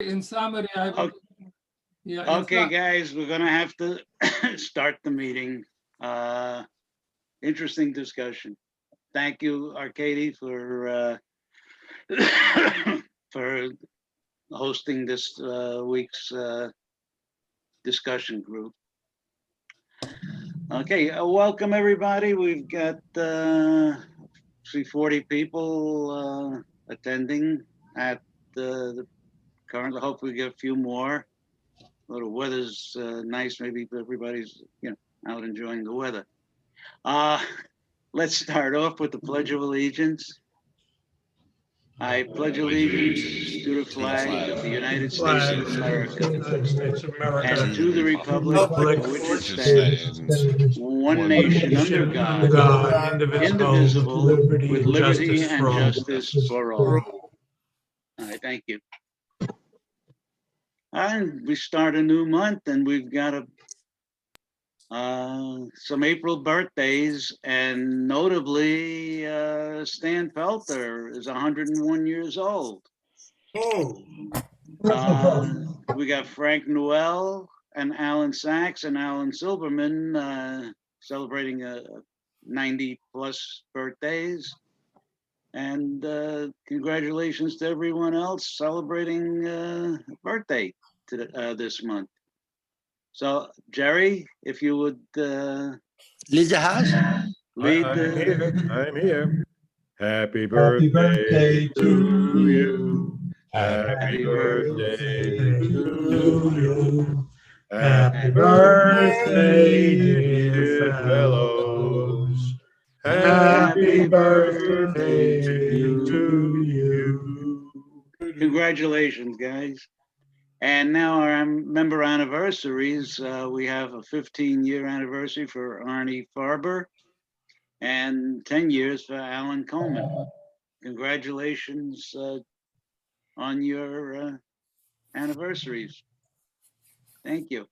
In summary, I would, Okay, yeah, okay, guys, we're gonna have to start the meeting. Uh, Interesting discussion. Thank you, Arcady, for hosting this week's discussion group. Okay, welcome everybody. We've got 40 people attending at the currently. Hopefully, we get a few more. Well, the weather's nice. Maybe everybody's out enjoying the weather. Uh, let's start off with the Pledge of Allegiance. I pledge allegiance to the flag of the United States of America United States of America, and to the republic Republic for which it which stands, stands one nation under God, God, indivisible, indivisible, with and liberty justice and for all. justice for all. All right, thank you. And we start a new month, and we've got some April birthdays, and notably, Stan Felter is 101 years old. Oh, We got Frank Noel and Alan Sachs and Alan Silverman celebrating 90 plus birthdays. And congratulations to everyone else celebrating a birthday this month. So, Jerry, if you would lead the house. lead I'm here. Happy birthday to you. Happy birthday to you. Happy birthday, dear fellows. Happy birthday to you. Congratulations, guys. And now our member anniversaries. We have a 15-year anniversary for Arnie Farber and 10 years for Alan Coleman. Congratulations on your anniversaries. Thank you.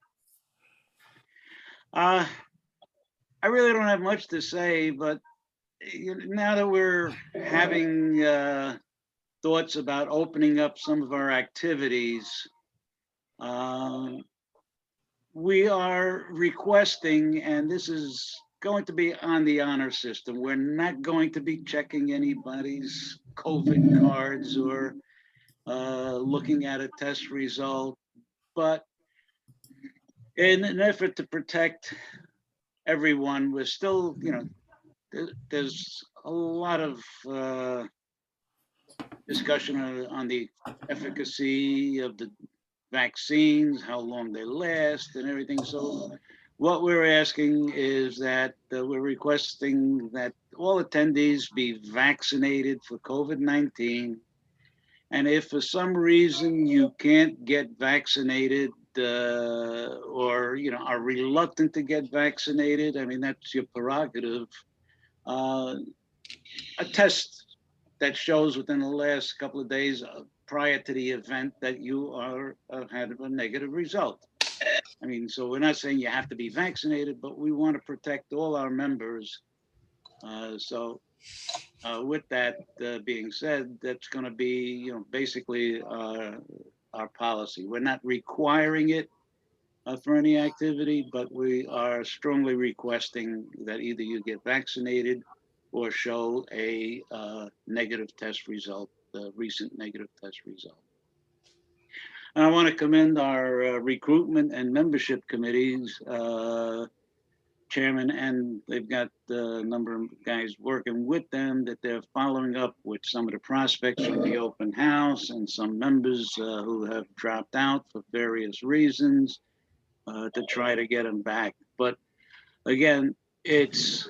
I really don't have much to say, but now that we're having thoughts about opening up some of our activities, we are requesting, and this is going to be on the honor system. We're not going to be checking anybody's COVID cards or looking at a test result, but in an effort to protect everyone, we're still, there's a lot of discussion on the efficacy of the vaccines, how long they last, and everything. So, what we're asking is that we're requesting that all attendees be vaccinated for COVID-19. And if for some reason you can't get vaccinated or are reluctant to get vaccinated, I mean that's your prerogative. A test that shows within the last couple of days prior to the event that you are had a negative result. I mean, so we're not saying you have to be vaccinated, but we want to protect all our members. With that being said, that's going to be, basically our policy. We're not requiring it for any activity, but we are strongly requesting that either you get vaccinated or show a negative test result, the recent negative test result. And I want to commend our recruitment and membership committees, chairman, and they've got a number of guys working with them that they're following up with some of the prospects from the open house and some members who have dropped out for various reasons to try to get them back. But again, it's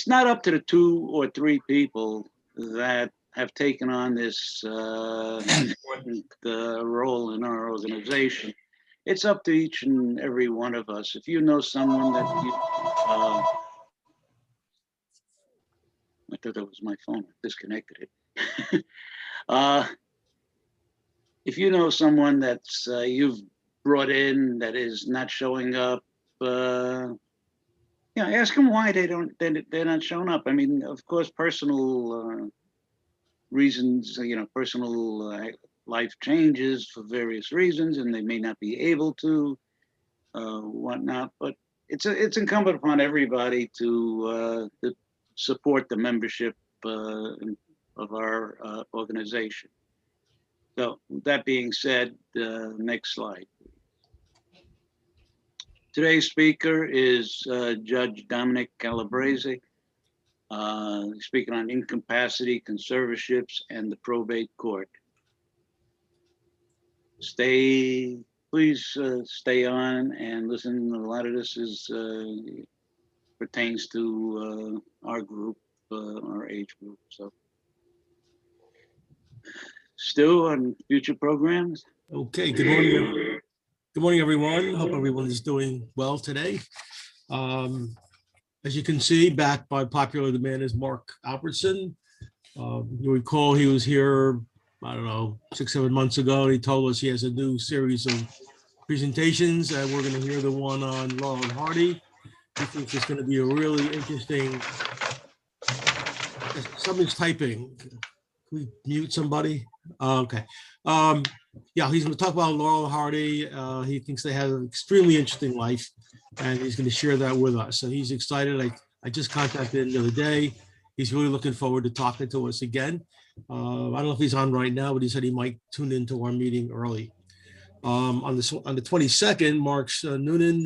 not up to the 2 or 3 people that have taken on this the role in our organization. It's up to each and every one of us. If you know someone that you, I thought that was my phone, I disconnected it. If you know someone that's you've brought in that is not showing up, ask them why they're not showing up. I mean, of course, personal reasons, personal life changes for various reasons and they may not be able to, whatnot, but it's incumbent upon everybody to support the membership of our organization. So that being said, next slide. Today's speaker is Judge Dominic Calabrese, speaking on incapacity, conservatorships, and the probate court. Please stay on and listen. A lot of this is pertains to our group, our age group. So, Stu, on future programs. Okay, good morning. Good morning, everyone. Hope everyone is doing well today. As you can see, backed by popular demand is Mark Albertson. You recall he was here, I don't know, 6-7 months ago. He told us he has a new series of presentations, and we're going to hear the one on Laurel and Hardy. I think it's going to be a really interesting. Somebody's typing. Can we mute somebody? Okay. Yeah, he's going to talk about Laurel and Hardy. He thinks they have an extremely interesting life, and he's going to share that with us. So he's excited. I just contacted him the other day. He's really looking forward to talking to us again. I don't know if he's on right now, but he said he might tune into our meeting early. On the 22nd, Mark's Noonan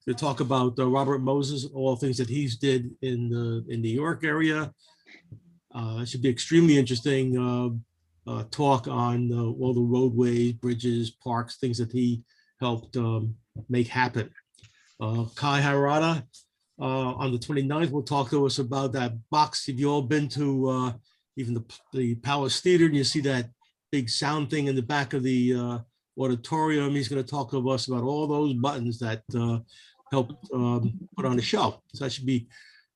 to talk about Robert Moses, all things that he's did in the New York area. It should be extremely interesting talk on all the roadways, bridges, parks, things that he helped make happen. Kai Harada on the 29th will talk to us about that box. Have you all been to even the Palace Theater, and you see that big sound thing in the back of the auditorium? He's going to talk to us about all those buttons that helped put on the show. So that should be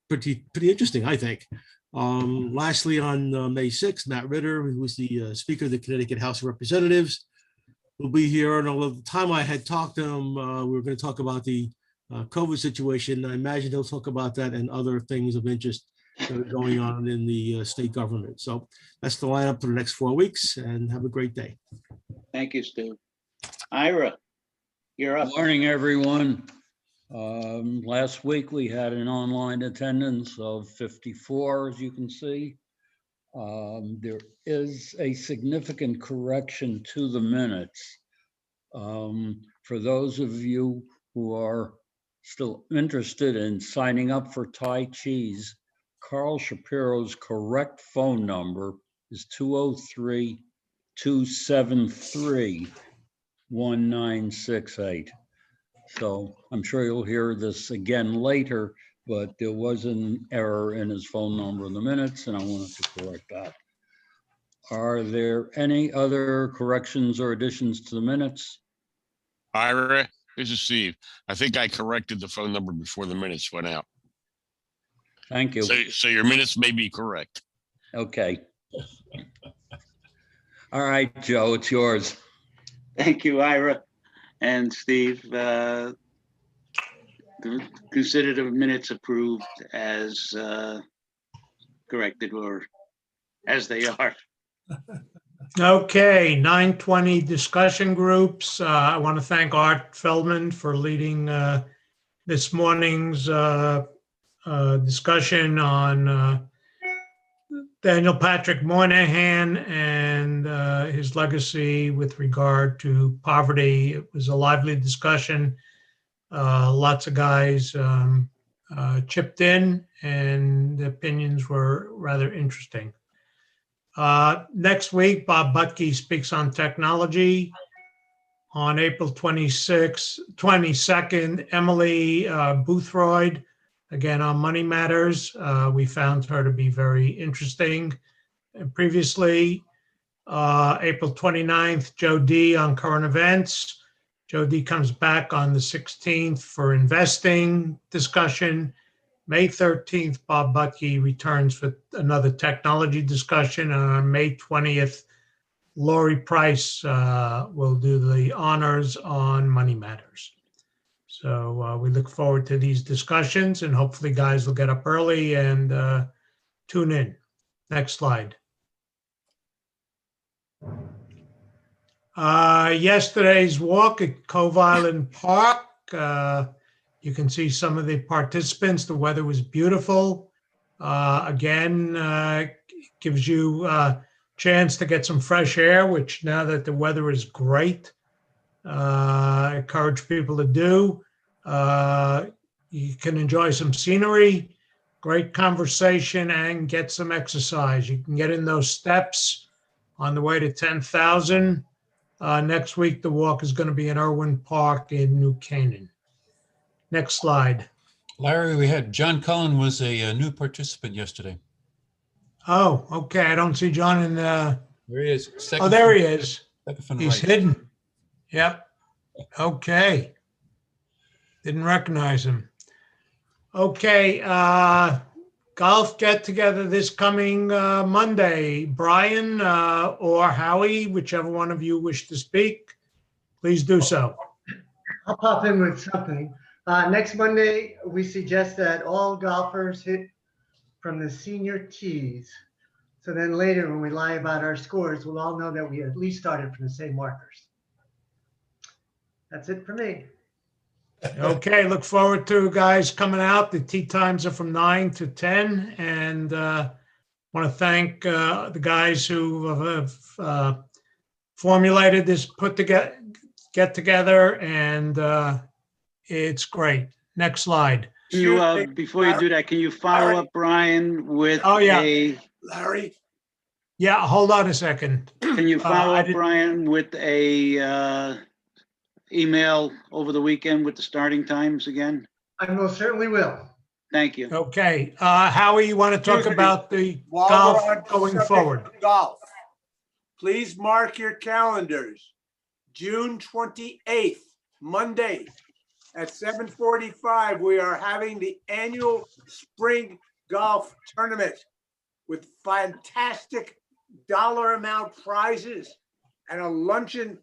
pretty interesting, I think. Lastly, on May 6th, Matt Ritter, who was the Speaker of the Connecticut House of Representatives, will be here. And although the time I had talked to him, we were going to talk about the COVID situation. I imagine he'll talk about that and other things of interest that are going on in the state government. So that's the lineup for the next 4 weeks, and have a great day. Thank you, Stu. Ira, you're up. Good morning, everyone. Last week we had an online attendance of 54, as you can see. There is a significant correction to the minutes. For those of you who are still interested in signing up for Tai Chi's, Carl Shapiro's correct phone number is 203-273-1968. So I'm sure you'll hear this again later, but there was an error in his phone number in the minutes, and I wanted to correct that. Are there any other corrections or additions to the minutes? Ira, this is Steve. I think I corrected the phone number before the minutes went out. Thank you. So your minutes may be correct. Okay. All right, Joe, it's yours. Thank you, Ira and Steve. Consider the minutes approved as corrected or as they are. Okay, 9:20 discussion groups. I want to thank Art Feldman for leading this morning's discussion on Daniel Patrick Moynihan and his legacy with regard to poverty. It was a lively discussion. Lots of guys chipped in, and the opinions were rather interesting. Next week, Bob Butke speaks on technology. On April 22nd, Emily Boothroyd, again on Money Matters. We found her to be very interesting. And previously, April 29th, Joe D on current events. Joe D comes back on the 16th for investing discussion. May 13th, Bob Butke returns with another technology discussion. And on May 20th, Lori Price will do the honors on Money Matters. So we look forward to these discussions, and hopefully guys will get up early and tune in. Next slide. Yesterday's walk at Cove Island Park. You can see some of the participants. The weather was beautiful. Again, gives you a chance to get some fresh air, which now that the weather is great, I encourage people to do. You can enjoy some scenery, great conversation, and get some exercise. You can get in those steps on the way to 10,000. Next week, the walk is going to be in Irwin Park in New Canaan. Next slide. Larry, we had John Cullen was a new participant yesterday. Oh, okay. I don't see John in the. There he is. Oh, there he is. Second from He's right. hidden. Yep. Okay. Didn't recognize him. Okay. Golf get together this coming Monday. Brian or Howie, whichever one of you wish to speak, please do so. I'll pop in with something. Next Monday, we suggest that all golfers hit from the senior tees. So then later, when we lie about our scores, we'll all know that we at least started from the same markers. That's it for me. Okay, look forward to guys coming out. The tee times are from 9 to 10. And want to thank the guys who have formulated this get together, and it's great. Next slide. Can you, before you do that, can you follow up, Brian, with Oh, yeah. Larry? Yeah, hold on a second. Can you follow I up, didn't- Brian, with a email over the weekend with the starting times again? I most certainly will. Thank you. Okay, Howie, you want to talk Excuse me. about the While golf we're on going subject forward? of Golf. Please mark your calendars. June 28th, Monday at 7:45, we are having the annual spring golf tournament with fantastic dollar amount prizes and a luncheon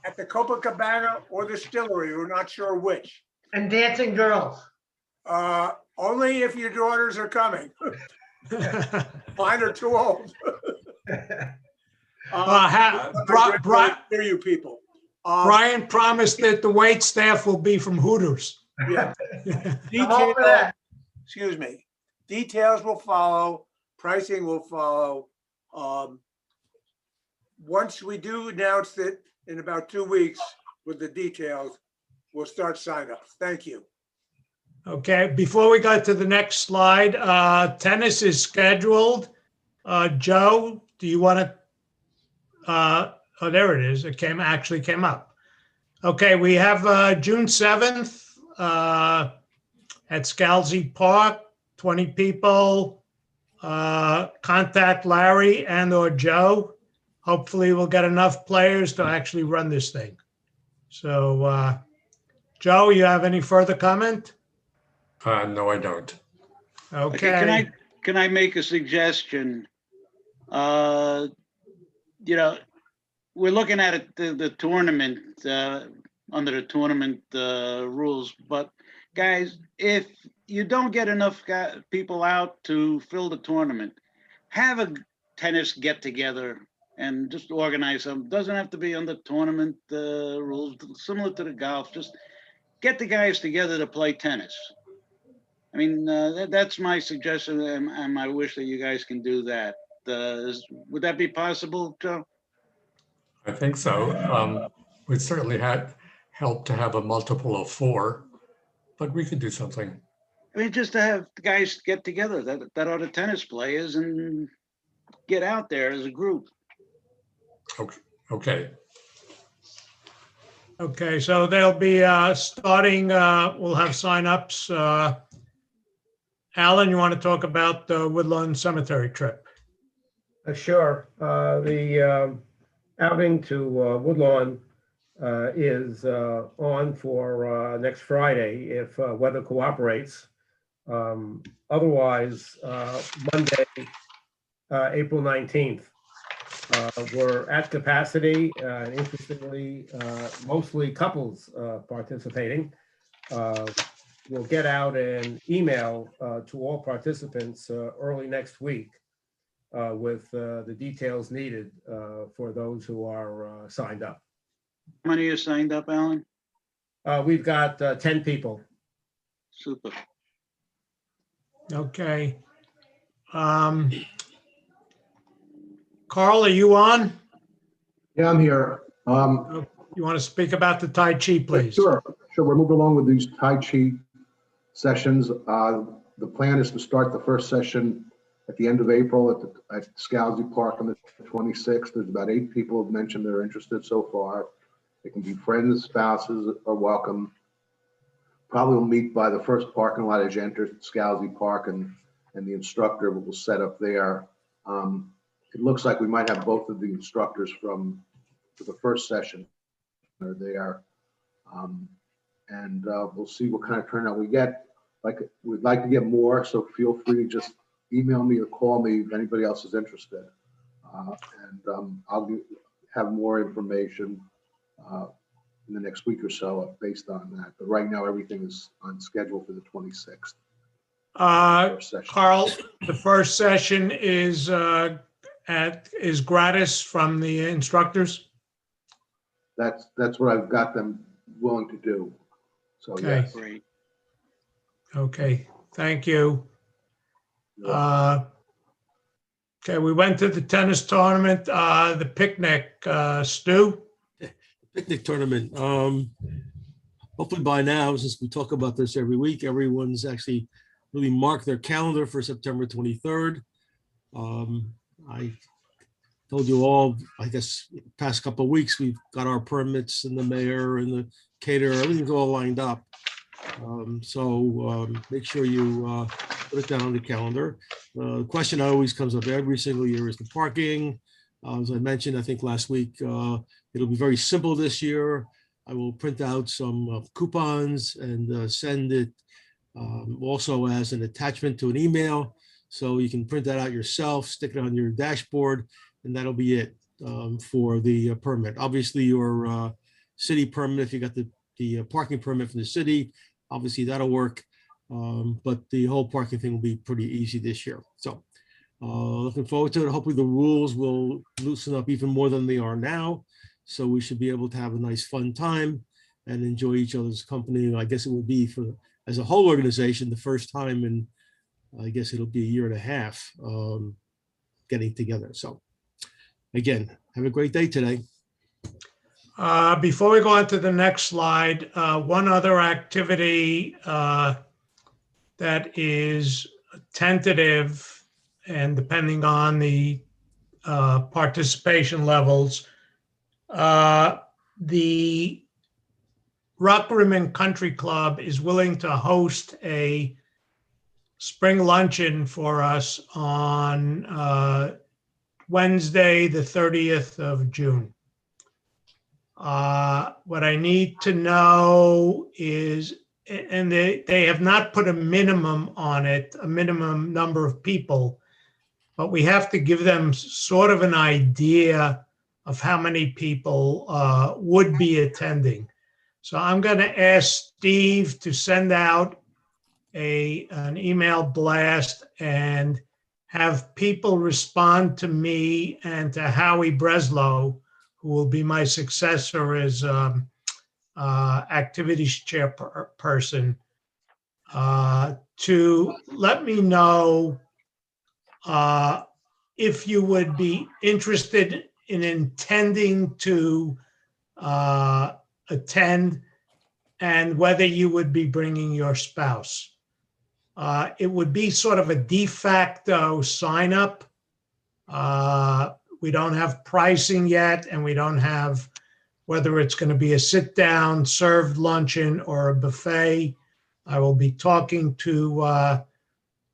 at the Copacabana or the Distillery. We're not sure which. And dancing girls. Only if your daughters are coming. Mine are too old. Hear you people. Brian promised that the wait staff will be from Hooters. Yeah. I'm all for that. Excuse me. Details will follow. Pricing will follow. Once we do announce it in about 2 weeks with the details, we'll start sign-ups. Thank you. Okay, before we go to the next slide, tennis is scheduled. Joe, do you want to? Oh, there it is. It actually came up. Okay, we have June 7th at Scalzi Park, 20 people. Contact Larry and or Joe. Hopefully we'll get enough players to actually run this thing. So, Joe, you have any further comment? No, I don't. Okay. Can I make a suggestion? You know, we're looking at it, the tournament, under the tournament rules, but guys, if you don't get enough people out to fill the tournament, have a tennis get together and just organize them. Doesn't have to be under tournament rules, similar to the golf. Just get the guys together to play tennis. I mean, that's my suggestion and my wish that you guys can do that. Would that be possible, Joe? I think so. We certainly had helped to have a multiple of 4, but we could do something. I mean, just to have the guys get together that are the tennis players and get out there as a group. Okay. Okay, so they'll be starting, we'll have signups. Alan, you want to talk about the Woodlawn Cemetery trip? Sure. The outing to Woodlawn is on for next Friday if weather cooperates. Otherwise, Monday, April 19th, we're at capacity. Interestingly, mostly couples participating. We'll get out an email to all participants early next week with the details needed for those who are signed up. How many are signed up, Alan? We've got 10 people. Super. Okay. Carl, are you on? Yeah, I'm here. You want to speak about the Tai Chi, please? Sure. We're moving along with these Tai Chi sessions. The plan is to start the first session at the end of April at Scalzi Park on the 26th. There's about 8 people who've mentioned they're interested so far. They can be friends, spouses are welcome. Probably will meet by the first parking lot as you enter Scalzi Park, and the instructor will set up there. It looks like we might have both of the instructors for the first session are there. And we'll see what kind of turnout we get. We'd like to get more, so feel free to just email me or call me if anybody else is interested. I'll have more information in the next week or so based on that. But right now, everything is on schedule for the 26th. Carl, the first session is gratis from the instructors? That's what I've got them willing to do. So, Okay. yes. Great. Okay, thank you. Okay, we went to the tennis tournament, the picnic, Stu? Picnic tournament. Hopefully by now, since we talk about this every week, everyone's actually really marked their calendar for September 23rd. I told you all, I guess, past couple of weeks, we've got our permits and the mayor and the caterer, everything's all lined up. So make sure you put it down on the calendar. The question that always comes up every single year is the parking. As I mentioned, I think last week, it'll be very simple this year. I will print out some coupons and send it also as an attachment to an email. So you can print that out yourself, stick it on your dashboard, and that'll be it for the permit. Obviously, your city permit, if you got the parking permit from the city, obviously that'll work. But the whole parking thing will be pretty easy this year. So looking forward to it. Hopefully the rules will loosen up even more than they are now. So we should be able to have a nice fun time and enjoy each other's company. I guess it will be as a whole organization, the first time in, I guess it'll be a year and a half getting together. So again, have a great day today. Before we go on to the next slide, one other activity that is tentative and depending on the participation levels, the Rock Rimmon Country Club is willing to host a spring luncheon for us on Wednesday, the 30th of June. What I need to know is, and they have not put a minimum on it, a minimum number of people, but we have to give them sort of an idea of how many people would be attending. So I'm going to ask Steve to send out an email blast and have people respond to me and to Howie Breslow, who will be my successor as activities chairperson, to let me know if you would be interested in intending to attend and whether you would be bringing your spouse. It would be sort of a de facto sign up. We don't have pricing yet, and we don't have whether it's going to be a sit down served luncheon or a buffet. I will be talking to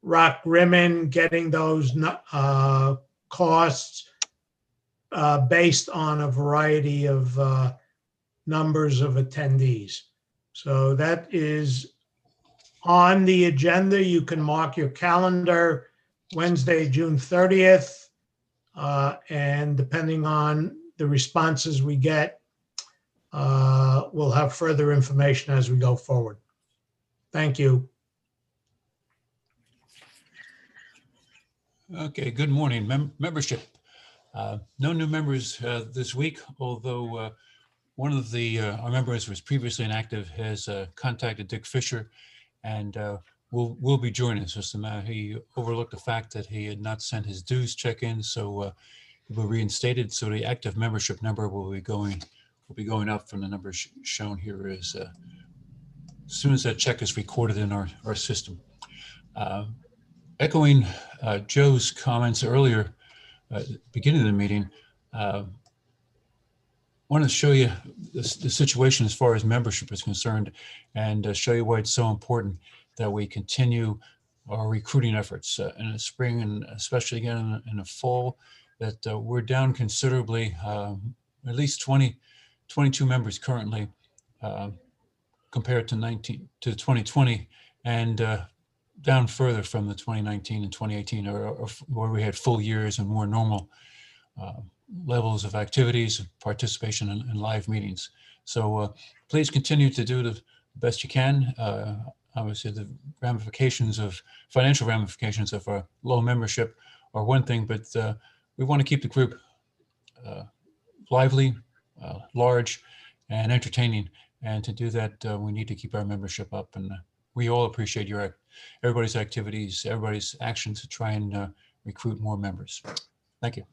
Rock Rimmon, getting those costs based on a variety of numbers of attendees. So that is on the agenda. You can mark your calendar Wednesday, June 30th. And depending on the responses we get, we'll have further information as we go forward. Thank you. Okay, good morning. Membership. No new members this week, although one of our members was previously inactive, has contacted Dick Fisher and will be joining us. Just a matter, he overlooked the fact that he had not sent his dues check-in, so he will reinstated. So the active membership number will be going up from the number shown here as soon as that check is recorded in our system. Echoing Joe's comments earlier at the beginning of the meeting, want to show you the situation as far as membership is concerned and show you why it's so important that we continue our recruiting efforts in the spring and especially again in the fall, that we're down considerably, at least 22 members currently compared to 2020 and down further from the 2019 and 2018 or where we had full years and more normal levels of activities, participation in live meetings. So please continue to do the best you can. Obviously, the financial ramifications of our low membership are one thing, but we want to keep the group lively, large, and entertaining. And to do that, we need to keep our membership up. And we all appreciate everybody's activities, everybody's actions to try and recruit more members. Thank you.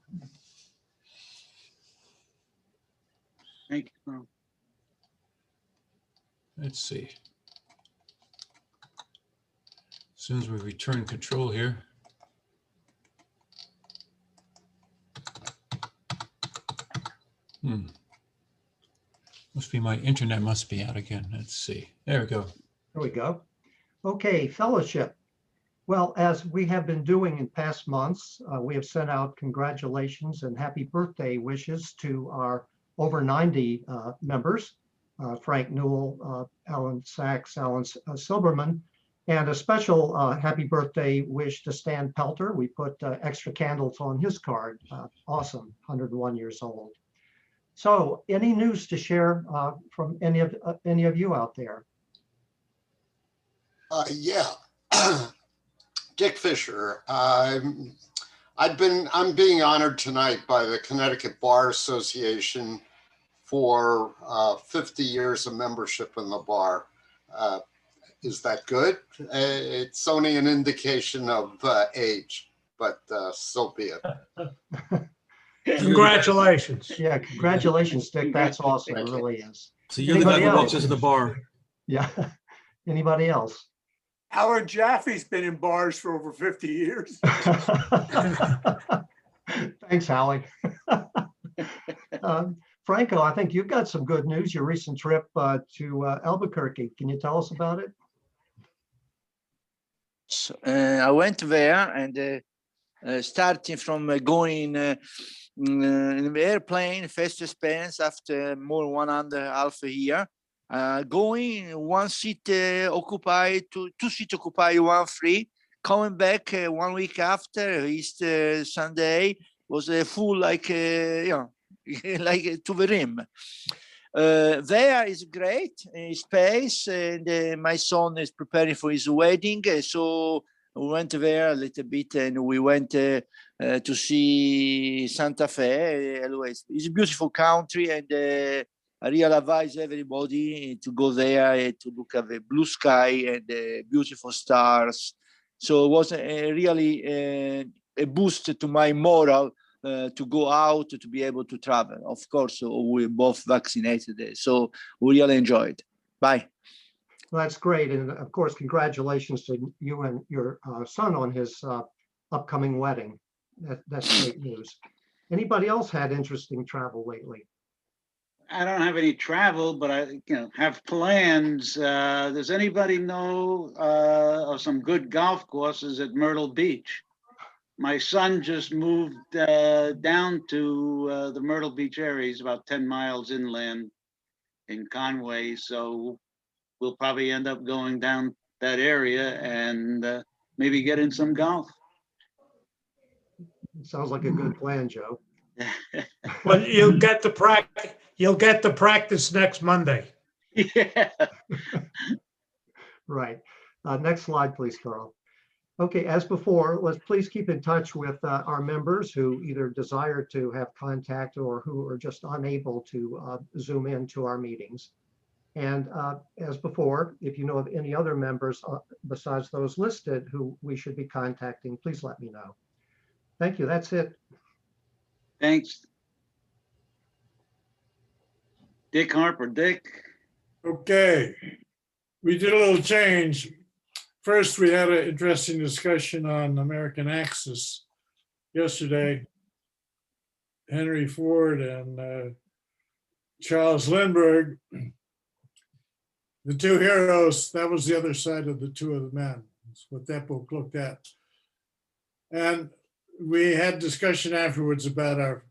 Thank you, Carl. Let's see. As soon as we return control here. My internet must be out again. Let's see. There we go. There we go. Okay, fellowship. Well, as we have been doing in past months, we have sent out congratulations and happy birthday wishes to our over 90 members, Frank Newell, Alan Sachs, Alan Silberman, and a special happy birthday wish to Stan Pelter. We put extra candles on his card. Awesome, 101 years old. So any news to share from any of you out there? Yeah, Dick Fisher. I'm being honored tonight by the Connecticut Bar Association for 50 years of membership in the bar. Is that good? It's only an indication of age, but so be it. Congratulations. Yeah, congratulations, Dick. That's awesome. It really is. So you're the guy who walks into the bar. Yeah. Anybody else? Alan Jaffe's been in bars for over 50 years. Thanks, Howie. Franco, I think you've got some good news, your recent trip to Albuquerque. Can you tell us about it? So, I went there and starting from going in the airplane, first experience after more than 1.5 years. Going one seat occupied, two seats occupied, one free. Coming back 1 week after Easter Sunday was full like like to the rim. There is great space, and my son is preparing for his wedding, so we went there a little bit, and we went to see Santa Fe. It's a beautiful country, and I really advise everybody to go there to look at the blue sky and the beautiful stars. So it was really a boost to my moral to go out, to be able to travel. Of course, we're both vaccinated, so we really enjoyed. Bye. Well, that's great. And of course, congratulations to you and your son on his upcoming wedding. That's great news. Anybody else had interesting travel lately? I don't have any travel, but I have plans. Does anybody know of some good golf courses at Myrtle Beach? My son just moved down to the Myrtle Beach area. He's about 10 miles inland in Conway. So we'll probably end up going down that area and maybe get in some golf. Sounds like a good plan, Joe. Well, you'll get the practice next Monday. Yeah. Right. Next slide, please, Carl. Okay, as before, let's please keep in touch with our members who either desire to have contact or who are just unable to Zoom into our meetings. And as before, if you know of any other members besides those listed who we should be contacting, please let me know. Thank you. That's it. Thanks. Dick Harper. Dick? Okay, we did a little change. First, we had an interesting discussion on American Axis yesterday. Henry Ford and Charles Lindbergh, the two heroes, that was the other side of the two of the men. That's what that book looked at. And we had discussion afterwards about our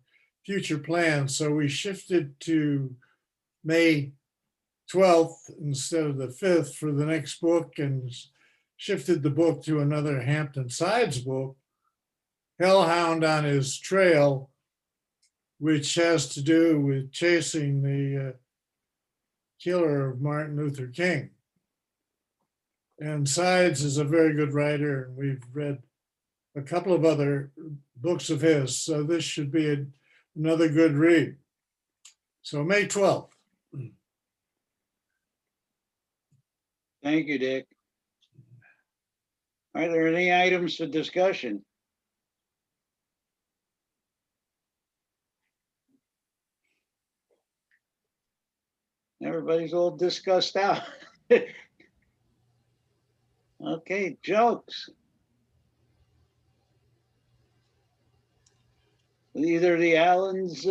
future plans. So we shifted to May 12th instead of the 5th for the next book, and shifted the book to another Hampton Sides book, Hellhound on His Trail, which has to do with chasing the killer of Martin Luther King. And Sides is a very good writer, and we've read a couple of other books of his, so this should be another good read. So May 12th. Thank you, Dick. Are there any items for discussion? Everybody's all discussed out. Okay, jokes. Either the Allens,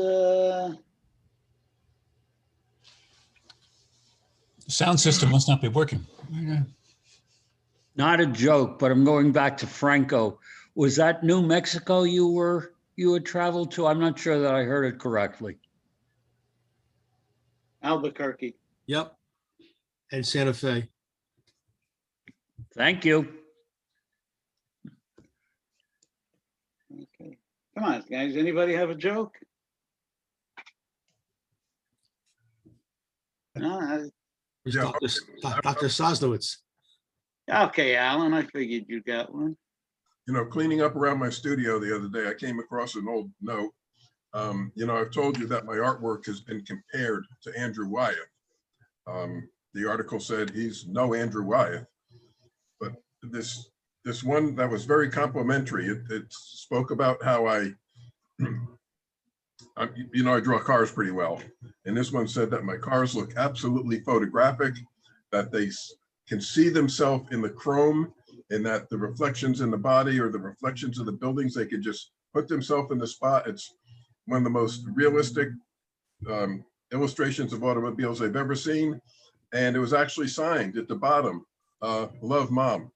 The sound system must not be working. Not a joke, but I'm going back to Franco. Was that New Mexico you had traveled to? I'm not sure that I heard it correctly. Albuquerque. Yep. And Santa Fe. Thank you. Okay. Come on, guys. Anybody have a joke? No. Dr. Sosnowitz. Okay, Alan, I figured you got one. You know, cleaning up around my studio the other day, I came across an old note. You know, I've told you that my artwork has been compared to Andrew Wyeth. The article said he's no Andrew Wyeth, but this one that was very complimentary. It spoke about how you know, I draw cars pretty well. And this one said that my cars look absolutely photographic, that they can see themselves in the chrome, and that the reflections in the body or the reflections of the buildings, they could just put themselves in the spot. It's one of the most realistic illustrations of automobiles I've ever seen. And it was actually signed at the bottom, Love Mom.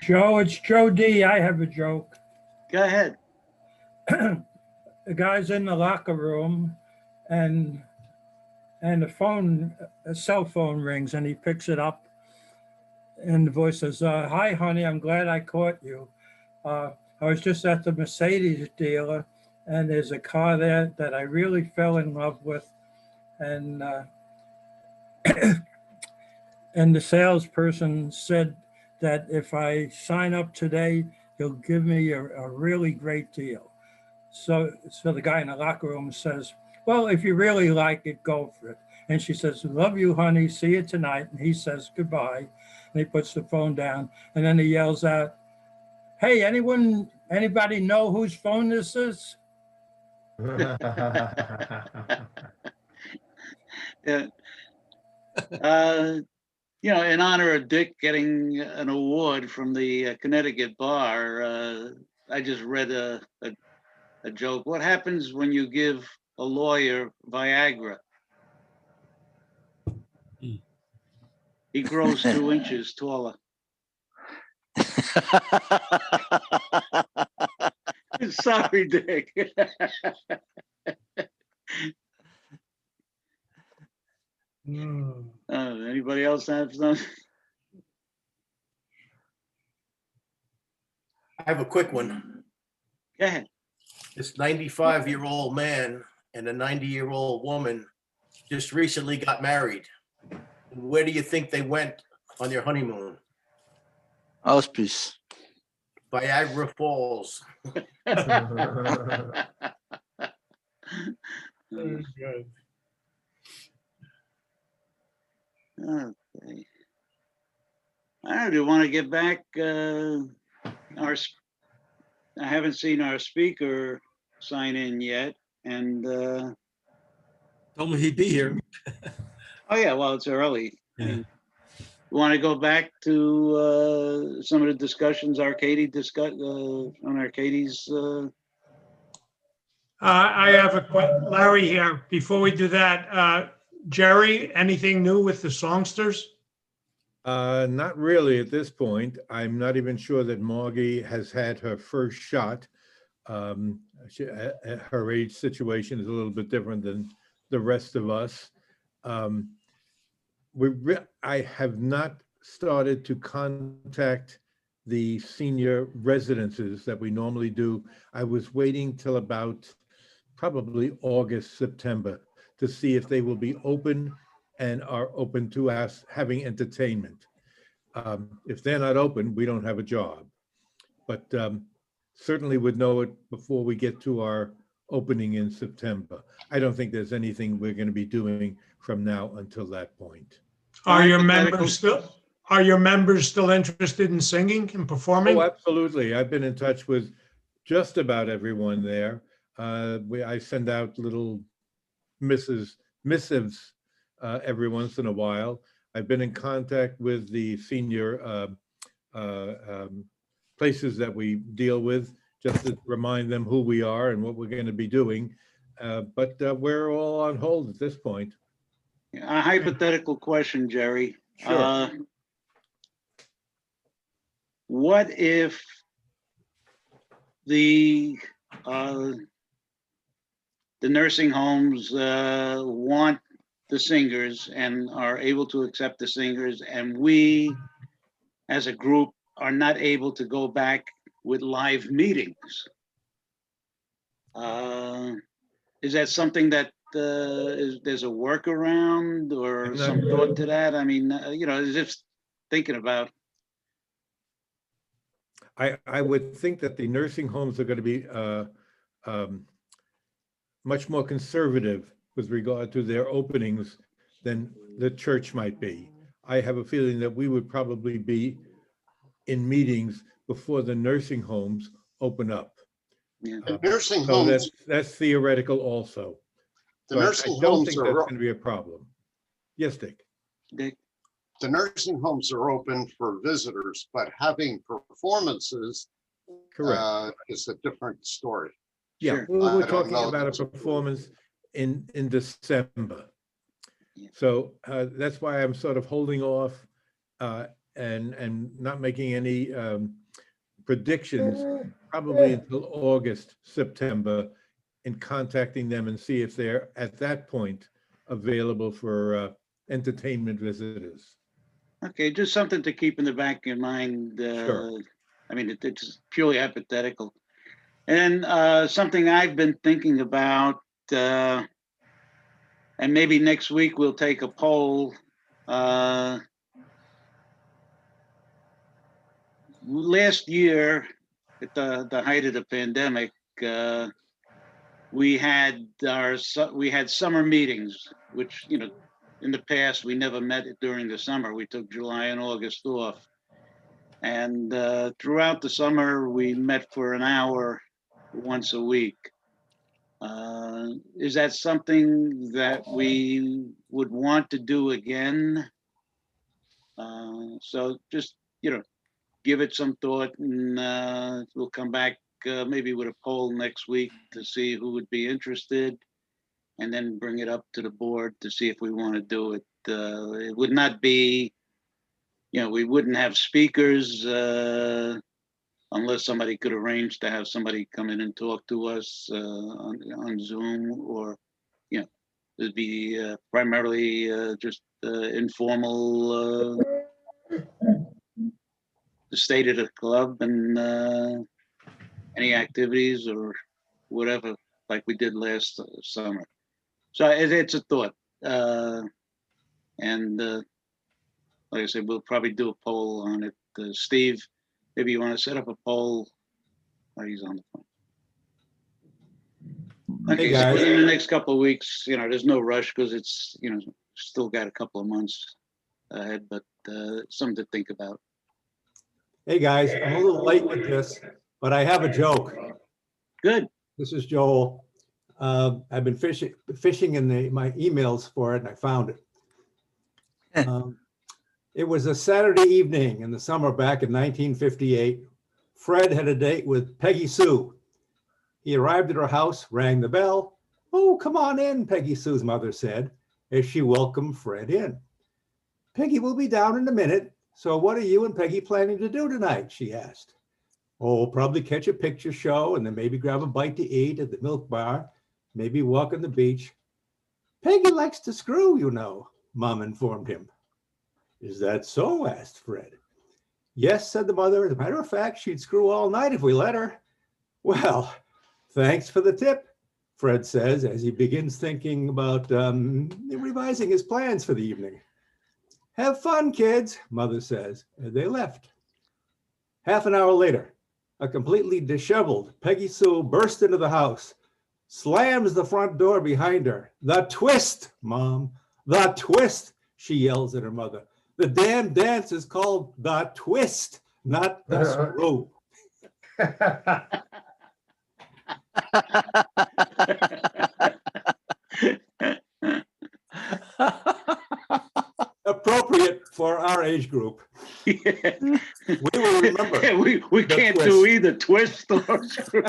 Joe, it's Joe D. I have a joke. Go ahead. The guy's in the locker room and a cell phone rings, and he picks it up, and the voice says, "Hi, honey, I'm glad I caught you. I was just at the Mercedes dealer, and there's a car there that I really fell in love with, and and the salesperson said that if I sign up today, he'll give me a really great deal." So the guy in the locker room says, "Well, if you really like it, go for it." And she says, "Love you, honey. See you tonight." And he says, "Goodbye." And he puts the phone down, and then he yells out, "Hey, anybody know whose phone this is?" Yeah. You know, in honor of Dick getting an award from the Connecticut bar, I just read a joke. What happens when you give a lawyer Viagra? He grows 2 inches taller. Sorry, Dick. Anybody else have something? I have a quick one. Go ahead. This 95-year-old man and a 90-year-old woman just recently got married. where do you think they went on their honeymoon? Auspice. Viagra Falls. Very good. Okay. I do want to get back I haven't seen our speaker sign in yet, and Told me he'd be here. oh yeah, well, it's early. Yeah. Want to go back to some of the discussions Arcady discussed on Arcady's I have Larry here. Before we do that, Jerry, anything new with the songsters? Not really at this point. I'm not even sure that Margie has had her first shot. Her age situation is a little bit different than the rest of us. I have not started to contact the senior residences that we normally do. I was waiting till about probably August, September to see if they will be open and are open to us having entertainment. If they're not open, we don't have a job. But certainly would know it before we get to our opening in September. I don't think there's anything we're going to be doing from now until that point. Are your members still interested in singing and performing? Oh, absolutely. I've been in touch with just about everyone there. I send out little missives every once in a while. I've been in contact with the senior places that we deal with, just to remind them who we are and what we're going to be doing. But we're all on hold at this point. a hypothetical question, Jerry. Sure. What if the nursing homes want the singers and are able to accept the singers, and we as a group are not able to go back with live meetings? Is that something that there's a workaround or some thought to that? I mean, just thinking about. I would think that the nursing homes are going to be much more conservative with regard to their openings than the church might be. I have a feeling that we would probably be in meetings before the nursing homes open up. Yeah. The nursing So homes, that's theoretical also. the So nursing I don't homes think that's are, going to be a problem. Yes, Dick. Dick? the nursing homes are open for visitors, but having performances Correct. is a different story. Yeah, Sure. we're I don't talking know. about a performance in December. So that's why I'm sort of holding off and not making any predictions, probably until August, September, and contacting them and see if they're at that point available for entertainment visitors. Okay, just something to keep in the back of your mind. Sure. I mean, it's purely hypothetical. And something I've been thinking about, and maybe next week we'll take a poll. Last year, at the height of the pandemic, we had summer meetings, which, in the past, we never met during the summer. We took July and August off. And throughout the summer, we met for an hour once a week. Is that something that we would want to do again? So just, give it some thought, and we'll come back maybe with a poll next week to see who would be interested, and then bring it up to the board to see if we want to do it. It would not be, we wouldn't have speakers unless somebody could arrange to have somebody come in and talk to us on Zoom, or, it'd be primarily just informal, the state of the club and any activities or whatever, like we did last summer. So it's a thought. And like I said, we'll probably do a poll on it. Steve, maybe you want to set up a poll. Oh, he's on the phone. Okay, so guys. in the next couple of weeks, there's no rush because it's, still got a couple of months ahead, but something to think about. Hey, guys, I'm a little late with this, but I have a joke. Good. This is Joel. I've been fishing in my emails for it, and I found it. It was a Saturday evening in the summer back in 1958. Fred had a date with Peggy Sue. He arrived at her house, rang the bell. "Oh, come on in," Peggy Sue's mother said, as she welcomed Fred in. "Peggy will be down in a minute. So what are you and Peggy planning to do tonight?" she asked. "Oh, probably catch a picture show and then maybe grab a bite to eat at the milk bar, maybe walk on the beach." "Peggy likes to screw, you know," Mom informed him. "Is that so?" asked Fred. "Yes," said the mother. "As a matter of fact, she'd screw all night if we let her." "Well, thanks for the tip," Fred says as he begins thinking about revising his plans for the evening. "Have fun, kids," Mother says, and they left. Half an hour later, a completely disheveled Peggy Sue burst into the house, slams the front door behind her. "The twist, Mom, the twist," she yells at her mother. "The damn dance is called the twist, not the screw." Appropriate for our age group. We will remember. Yeah, we can't do either twist or screw.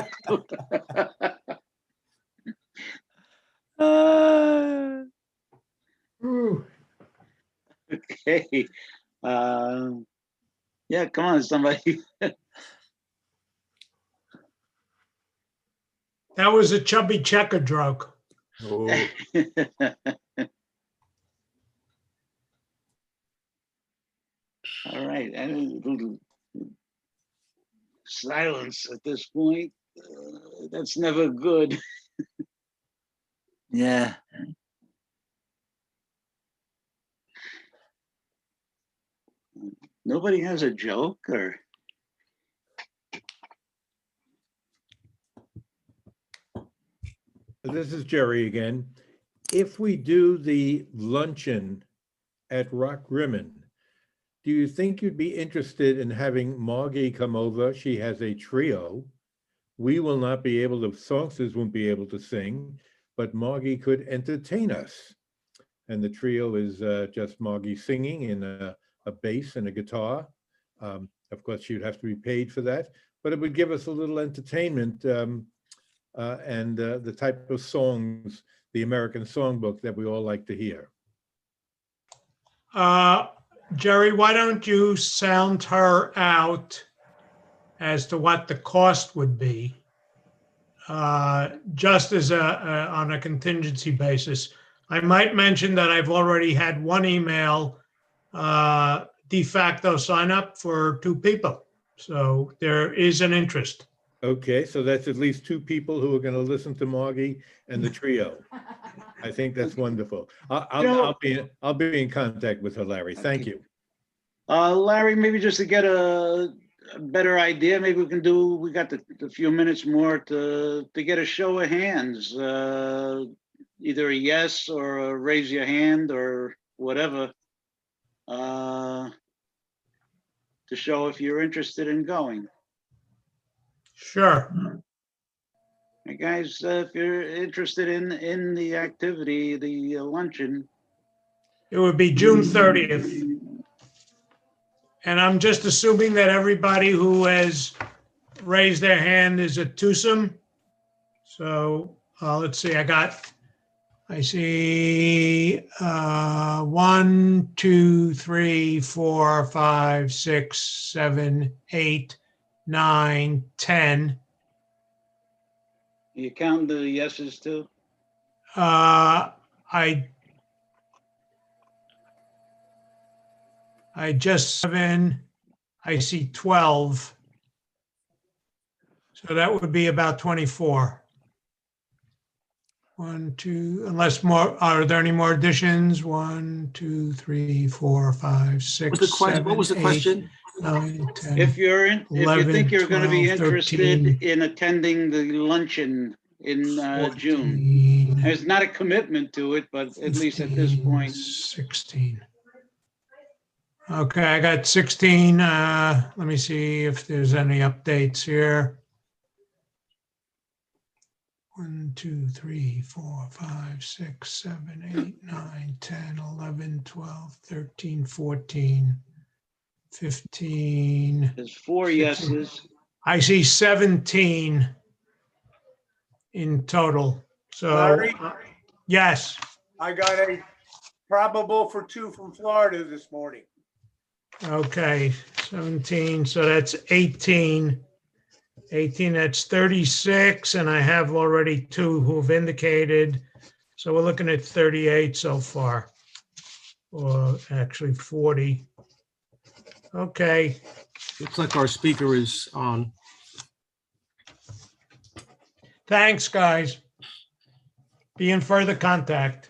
Okay. Yeah, come on, somebody. That was a chubby checker joke. Oh. All right. Silence at this point. That's never good. Yeah. Nobody has a joke or? This is Jerry again. If we do the luncheon at Rock Rimmon, do you think you'd be interested in having Margie come over? She has a trio. We will not be able to, songsters won't be able to sing, but Margie could entertain us. And the trio is just Margie singing and a bass and a guitar. Of course, she'd have to be paid for that, but it would give us a little entertainment and the type of songs, the American songbook that we all like to hear. Jerry, why don't you sound her out as to what the cost would be, just as on a contingency basis. I might mention that I've already had one email de facto sign up for 2 people. So there is an interest. Okay, so that's at least 2 people who are going to listen to Margie and the trio. I think that's wonderful. I'll be in contact with her, Larry. Thank you. Larry, maybe just to get a better idea, maybe we got the few minutes more to get a show of hands, either a yes or a raise your hand or whatever, to show if you're interested in going. Sure. Hey guys, if you're interested in the activity, the luncheon. It would be June 30th. And I'm just assuming that everybody who has raised their hand is a twosome. So let's see, I see 1, 2, 3, 4, 5, 6, 7, 8, 9, 10. You count the yeses too? I just 7, I see 12. So that would be about 24. 1, 2, unless more, are there any more additions? 1, 2, 3, 4, 5, 6, What's the question? 7, What was the 8, question? 9, 10, If you 11, think you're going to be 12, interested 13, in attending the luncheon in June, 14, there's not a commitment to it, but at least at this point. 16. Okay, I got 16. Let me see if there's any updates here. 1, 2, 3, 4, 5, 6, 7, 8, 9, 10, 11, 12, 13, 14, 15. There's 4 16. yeses. I see 17 in total. So, Larry? yes. I got a probable for 2 from Florida this morning. Okay, 17, so that's 18. 18, that's 36, and I have already 2 who've indicated. So we're looking at 38 so far, or actually 40. Okay, Looks like our speaker is on. thanks, guys. Be in further contact.